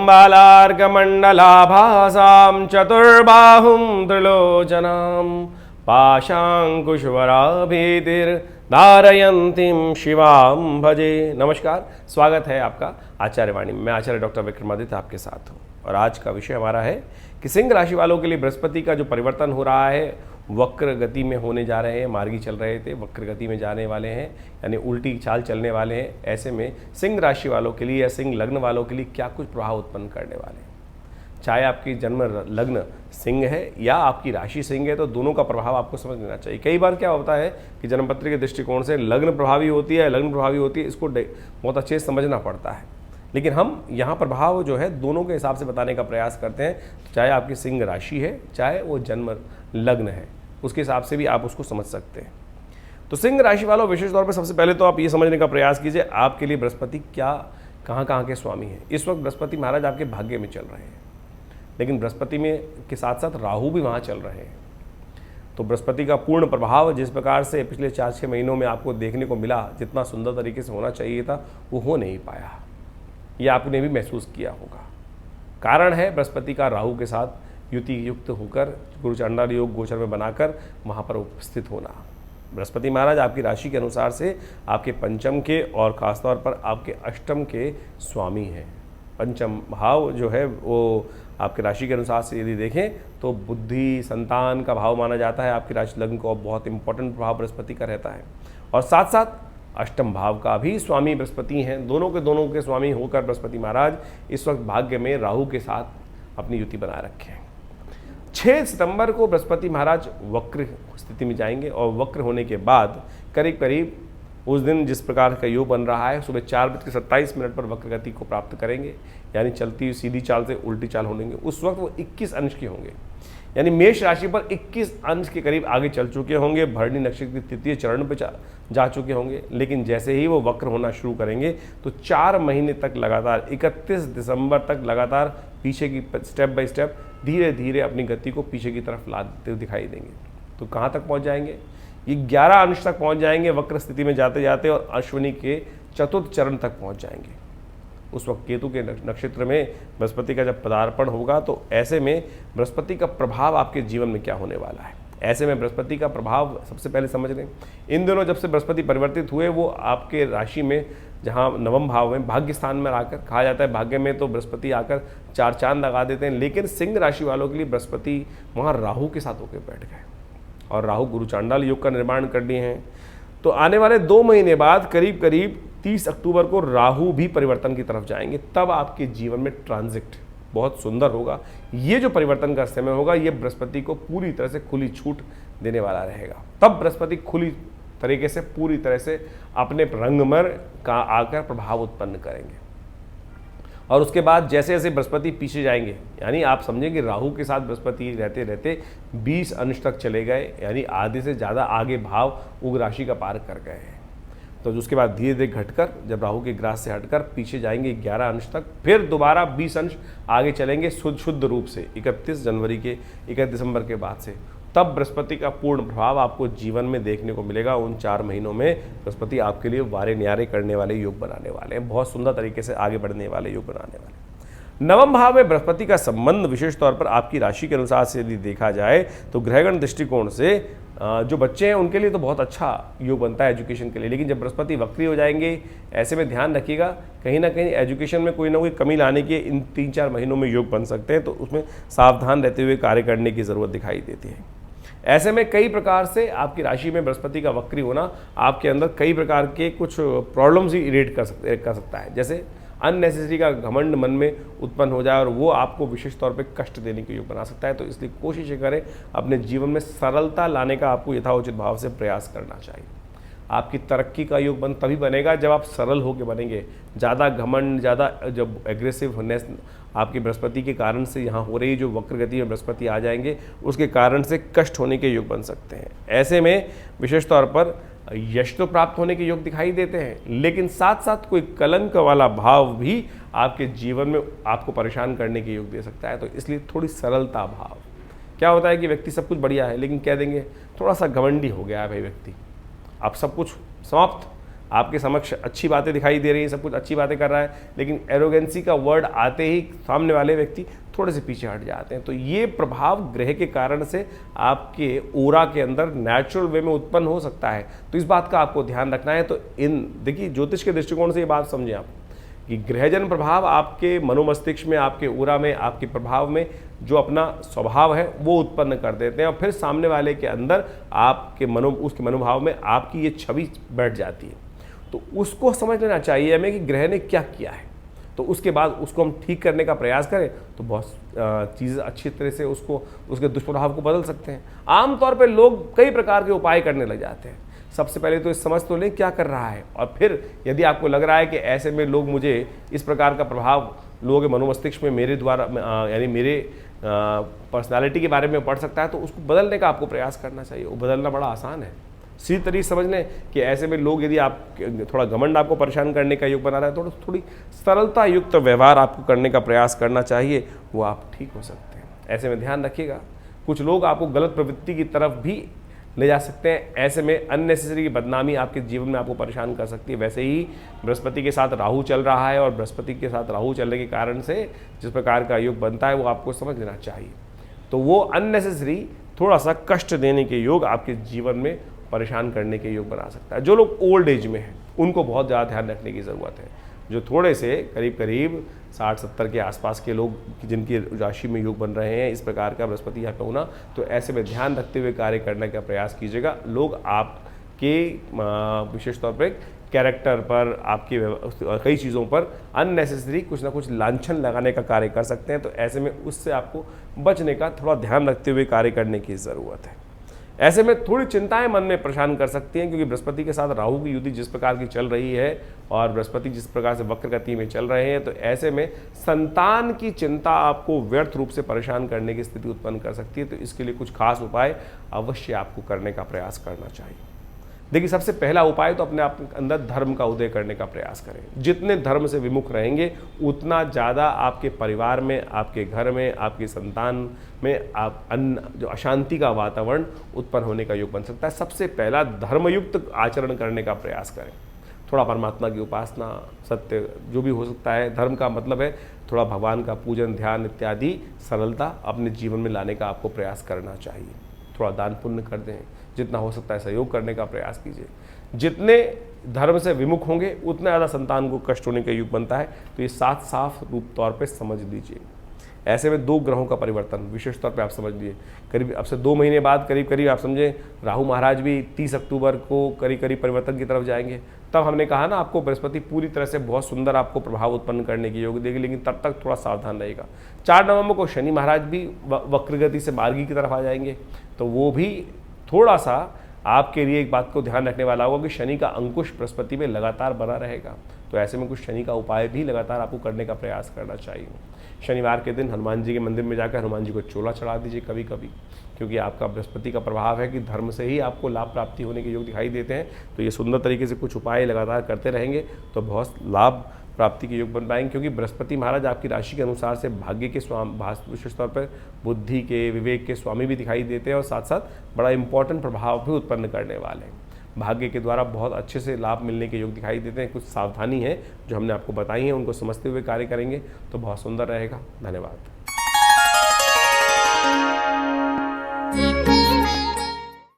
बालार्कमण्डलाभासां चतुर्बाहुं त्रिलोचनां पाशांकुशवराभीतिर्धारयन्तीं शिवां भजे। नमस्कार, स्वागत है आपका आचार्यवाणी में। मैं आचार्य डॉक्टर विक्रमादित्य आपके साथ हूँ और आज का विषय हमारा है कि सिंह राशि वालों के लिए बृहस्पति का जो परिवर्तन हो रहा है, वक्र गति में होने जा रहे हैं। मार्गी चल रहे थे, वक्र गति में जाने वाले हैं, यानी उल्टी चाल चलने वाले हैं। ऐसे में सिंह राशि वालों के लिए या सिंह लग्न वालों के लिए क्या कुछ प्रभाव उत्पन्न करने वाले हैं। चाहे आपकी जन्म लग्न सिंह है या आपकी राशि सिंह है, तो दोनों का प्रभाव आपको समझ लेना चाहिए। कई बार क्या होता है कि जन्मपत्र के दृष्टिकोण से लग्न प्रभावी होती है, लग्न प्रभावी होती है, इसको बहुत अच्छे से समझना पड़ता है। लेकिन हम यहाँ प्रभाव जो है दोनों के हिसाब से बताने का प्रयास करते हैं। चाहे आपकी सिंह राशि है, चाहे वो जन्म लग्न है, उसके हिसाब से भी आप उसको समझ सकते हैं। तो सिंह राशि वालों, विशेष तौर पर सबसे पहले तो आप ये समझने का प्रयास कीजिए आपके लिए बृहस्पति कहाँ के स्वामी हैं। इस वक्त बृहस्पति महाराज आपके भाग्य में चल रहे हैं, लेकिन बृहस्पति में के साथ साथ राहु भी वहाँ चल रहे हैं। तो बृहस्पति का पूर्ण प्रभाव जिस प्रकार से पिछले 4-6 महीनों में आपको देखने को मिला, जितना सुंदर तरीके से होना चाहिए था, वो हो नहीं पाया। ये आपने भी महसूस किया होगा। कारण है बृहस्पति का राहु के साथ युति युक्त होकर गुरु चांडाल योग गोचर में बनाकर वहाँ पर उपस्थित होना। बृहस्पति महाराज आपकी राशि के अनुसार से आपके पंचम के और खासतौर पर आपके अष्टम के स्वामी हैं। पंचम भाव जो है वो आपके राशि के अनुसार से यदि देखें तो बुद्धि संतान का भाव माना जाता है। आपकी राशि लग्न को बहुत इंपॉर्टेंट प्रभाव बृहस्पति का रहता है और साथ साथ अष्टम भाव का भी स्वामी बृहस्पति हैं। दोनों के स्वामी होकर बृहस्पति महाराज इस वक्त भाग्य में राहु के साथ अपनी युति बनाए रखे हैं। 6 सितंबर को बृहस्पति महाराज वक्र स्थिति में जाएंगे और वक्र होने के बाद करीब करीब उस दिन जिस प्रकार का योग बन रहा है, सुबह 4:27 पर वक्र गति को प्राप्त करेंगे, यानी चलती हुई सीधी चाल से उल्टी चाल होंगे। उस वक्त वो 21 अंश के होंगे, यानी मेष राशि पर 21 अंश के करीब आगे चल चुके होंगे। भरणी नक्षत्र के 3य चरण पर जा चुके होंगे। लेकिन जैसे ही वो वक्र होना शुरू करेंगे तो 4 महीने तक लगातार 31 दिसंबर तक लगातार पीछे की स्टेप बाय स्टेप धीरे धीरे अपनी गति को पीछे की तरफ लाते दिखाई देंगे। तो कहाँ तक पहुँच जाएंगे? ये 11 अंश तक पहुँच जाएंगे वक्र स्थिति में जाते जाते, और अश्विनी के 4th चरण तक पहुँच जाएंगे। उस वक्त केतु के नक्षत्र में बृहस्पति का जब पदार्पण होगा, तो ऐसे में बृहस्पति का प्रभाव आपके जीवन में क्या होने वाला है। ऐसे में बृहस्पति का प्रभाव सबसे पहले समझ लें। इन दिनों जब से बृहस्पति परिवर्तित हुए, वो आपके राशि में जहाँ नवम भाव में भाग्य स्थान में आकर, कहा जाता है भाग्य में तो बृहस्पति आकर 4 चांद लगा देते हैं। लेकिन सिंह राशि वालों के लिए बृहस्पति वहाँ राहु के साथ होकर बैठ गए और राहु गुरु चांडाल योग का निर्माण कर दिए हैं। तो आने वाले 2 महीने बाद करीब करीब 30 अक्टूबर को राहु भी परिवर्तन की तरफ जाएंगे। तब आपके जीवन में ट्रांजिट बहुत सुंदर होगा। ये जो परिवर्तन का समय होगा, ये बृहस्पति को पूरी तरह से खुली छूट देने वाला रहेगा। तब बृहस्पति खुली तरीके से पूरी तरह से अपने रंगमर का आकर प्रभाव उत्पन्न करेंगे। और उसके बाद जैसे जैसे बृहस्पति पीछे जाएंगे, यानी आप समझें कि राहु के साथ बृहस्पति रहते रहते 20 अंश तक चले गए, यानी आधे से ज़्यादा आगे भाव उग्र राशि का पार कर गए हैं। तो उसके बाद धीरे धीरे घटकर जब राहु के ग्रास से हटकर पीछे जाएंगे 11 अंश तक, फिर दोबारा 20 अंश आगे चलेंगे शुद्ध रूप से 31 दिसंबर के बाद से। तब बृहस्पति का पूर्ण प्रभाव आपको जीवन में देखने को मिलेगा। उन 4 महीनों में बृहस्पति आपके लिए वारे न्यारे करने वाले योग बनाने वाले हैं, बहुत सुंदर तरीके से आगे बढ़ने वाले योग बनाने वाले। नवम भाव में बृहस्पति का संबंध विशेष तौर पर आपकी राशि के अनुसार से यदि देखा जाए तो ग्रहगण दृष्टिकोण से जो बच्चे हैं उनके लिए तो बहुत अच्छा योग बनता है एजुकेशन के लिए। लेकिन जब बृहस्पति वक्री हो जाएंगे, ऐसे में ध्यान रखिएगा कहीं ना कहीं एजुकेशन में कोई ना कोई कमी लाने के इन 3-4 महीनों में योग बन सकते हैं। तो उसमें सावधान रहते हुए कार्य करने की ज़रूरत दिखाई देती है। ऐसे में कई प्रकार से आपकी राशि में बृहस्पति का वक्री होना आपके अंदर कई प्रकार के कुछ प्रॉब्लम्स ही इरिटेट कर सकता है। जैसे अननेसेसरी का घमंड मन में उत्पन्न हो जाए और वो आपको विशेष तौर पे कष्ट देने के योग बना सकता है। तो इसलिए कोशिश करें अपने जीवन में सरलता लाने का आपको यथाउचित भाव से प्रयास करना चाहिए। आपकी तरक्की का योग तभी बनेगा जब आप सरल होकर बनेंगे। ज़्यादा घमंड, ज़्यादा जब एग्रेसिवनेस आपकी बृहस्पति के कारण से यहाँ हो रही, जो वक्र गति में बृहस्पति आ जाएंगे, उसके कारण से कष्ट होने के योग बन सकते हैं। ऐसे में विशेष तौर पर यश तो प्राप्त होने के योग दिखाई देते हैं, लेकिन साथ साथ कोई कलंक वाला भाव भी आपके जीवन में आपको परेशान करने के योग दे सकता है। तो इसलिए थोड़ी सरलता भाव। क्या होता है कि व्यक्ति सब कुछ बढ़िया है, लेकिन कह देंगे थोड़ा सा घमंडी हो गया है भाई व्यक्ति, अब सब कुछ समाप्त, आपके समक्ष अच्छी बातें दिखाई दे रही है, सब कुछ अच्छी बातें कर रहा है, लेकिन एरोगेंसी का वर्ड आते ही सामने वाले व्यक्ति थोड़े से पीछे हट जाते हैं। तो ये प्रभाव ग्रह के कारण से आपके ओरा के अंदर नेचुरल वे में उत्पन्न हो सकता है। तो इस बात का आपको ध्यान रखना है। तो देखिए, ज्योतिष के दृष्टिकोण से ये बात समझें आप कि ग्रहजन प्रभाव आपके मनोमस्तिष्क में, आपके ऊरा में, आपके प्रभाव में जो अपना स्वभाव है वो उत्पन्न कर देते हैं और फिर सामने वाले के अंदर आपके उसके मनोभाव में आपकी ये छवि बैठ जाती है। तो उसको समझ लेना चाहिए हमें कि ग्रह ने क्या किया है, तो उसके बाद उसको हम ठीक करने का प्रयास करें तो बहुत चीज़ें अच्छी तरह से उसके दुष्प्रभाव को बदल सकते हैं। आमतौर पर लोग कई प्रकार के उपाय करने लग जाते हैं। सबसे पहले तो समझ तो लें क्या कर रहा है, और फिर यदि आपको लग रहा है कि ऐसे में लोग मुझे इस प्रकार का प्रभाव लोगों के मनोमस्तिष्क में मेरे द्वारा यानी मेरे पर्सनालिटी के बारे में पड़ सकता है, तो उसको बदलने का आपको प्रयास करना चाहिए। वो बदलना बड़ा आसान है। सीधी तरीके समझ लें कि ऐसे में लोग, यदि आप थोड़ा घमंड आपको परेशान करने का योग बना रहा है, तो थोड़ी सरलता युक्त व्यवहार आपको करने का प्रयास करना चाहिए, वो आप ठीक हो सकते हैं। ऐसे में ध्यान रखिएगा, कुछ लोग आपको गलत प्रवृत्ति की तरफ भी ले जा सकते हैं। ऐसे में अननेसेसरी बदनामी आपके जीवन में आपको परेशान कर सकती है। वैसे ही बृहस्पति के साथ राहु चल रहा है और बृहस्पति के साथ राहु चलने के कारण से जिस प्रकार का योग बनता है वो आपको समझ लेना चाहिए। तो वो अननेसेसरी थोड़ा सा कष्ट देने के योग आपके जीवन में परेशान करने के योग बना सकता है। जो लोग ओल्ड एज में हैं उनको बहुत ज़्यादा ध्यान रखने की ज़रूरत है। जो थोड़े से करीब 60-70 के आसपास के लोग जिनकी राशि में योग बन रहे हैं, इस प्रकार का बृहस्पति यहाँ पे होना, तो ऐसे में ध्यान रखते हुए कार्य करने का प्रयास कीजिएगा। लोग आपके विशेष तौर पर कैरेक्टर पर, आपके कई चीज़ों पर अननेसेसरी कुछ ना कुछ लांछन लगाने का कार्य कर सकते हैं। तो ऐसे में उससे आपको बचने का थोड़ा ध्यान रखते हुए कार्य करने की ज़रूरत है। ऐसे में थोड़ी चिंताएं मन में परेशान कर सकती हैं, क्योंकि बृहस्पति के साथ राहु की युति जिस प्रकार की चल रही है और बृहस्पति जिस प्रकार से वक्र गति में चल रहे हैं, तो ऐसे में संतान की चिंता आपको व्यर्थ रूप से परेशान करने की स्थिति उत्पन्न कर सकती है। तो इसके लिए कुछ खास उपाय अवश्य आपको करने का प्रयास करना चाहिए। देखिए, सबसे पहला उपाय तो अपने आप अंदर धर्म का उदय करने का प्रयास करें। जितने धर्म से विमुख रहेंगे उतना ज़्यादा आपके परिवार में, आपके घर में, आपकी संतान में जो अशांति का वातावरण उत्पन्न होने का योग बन सकता है। सबसे पहला धर्मयुक्त आचरण करने का प्रयास करें। थोड़ा परमात्मा की उपासना, सत्य जो भी हो सकता है, धर्म का मतलब है थोड़ा भगवान का पूजन, ध्यान इत्यादि सरलता अपने जीवन में लाने का आपको प्रयास करना चाहिए। थोड़ा दान पुण्य कर दें, जितना हो सकता है सहयोग करने का प्रयास कीजिए। जितने धर्म से विमुख होंगे उतना ज़्यादा संतान को कष्ट होने का युग बनता है। तो ये साफ रूप तौर पे समझ लीजिए। ऐसे में 2 ग्रहों का परिवर्तन विशेष तौर पे आप समझ लिए, करीब अब से 2 महीने बाद करीब आप समझें राहु महाराज भी 30 अक्टूबर को करीब परिवर्तन की तरफ जाएंगे। तब हमने कहा ना, आपको बृहस्पति पूरी तरह से बहुत सुंदर आपको प्रभाव उत्पन्न करने की योग देगी, लेकिन तब तक थोड़ा सावधान रहेगा। 4 नवंबर को शनि महाराज भी वक्रगति से मार्गी की तरफ आ जाएंगे, तो वो भी थोड़ा सा आपके लिए एक बात को ध्यान रखने वाला होगा कि शनि का अंकुश बृहस्पति में लगातार बना रहेगा। तो ऐसे में कुछ शनि का उपाय भी लगातार आपको करने का प्रयास करना चाहिए। शनिवार के दिन हनुमान जी के मंदिर में जाकर हनुमान जी को चोला चढ़ा दीजिए कभी, क्योंकि आपका बृहस्पति का प्रभाव है कि धर्म से ही आपको लाभ प्राप्ति होने के योग दिखाई देते हैं। तो ये सुंदर तरीके से कुछ उपाय लगातार करते रहेंगे तो बहुत लाभ प्राप्ति के योग बन पाएंगे, क्योंकि बृहस्पति महाराज आपकी राशि के अनुसार से भाग्य के स्वामी, विशेष तौर पर बुद्धि के, विवेक के स्वामी भी दिखाई देते हैं और साथ साथ बड़ा इंपॉर्टेंट प्रभाव भी उत्पन्न करने वाले हैं। भाग्य के द्वारा बहुत अच्छे से लाभ मिलने के योग दिखाई देते हैं। कुछ सावधानी है जो हमने आपको बताई है, उनको समझते हुए कार्य करेंगे तो बहुत सुंदर रहेगा। धन्यवाद।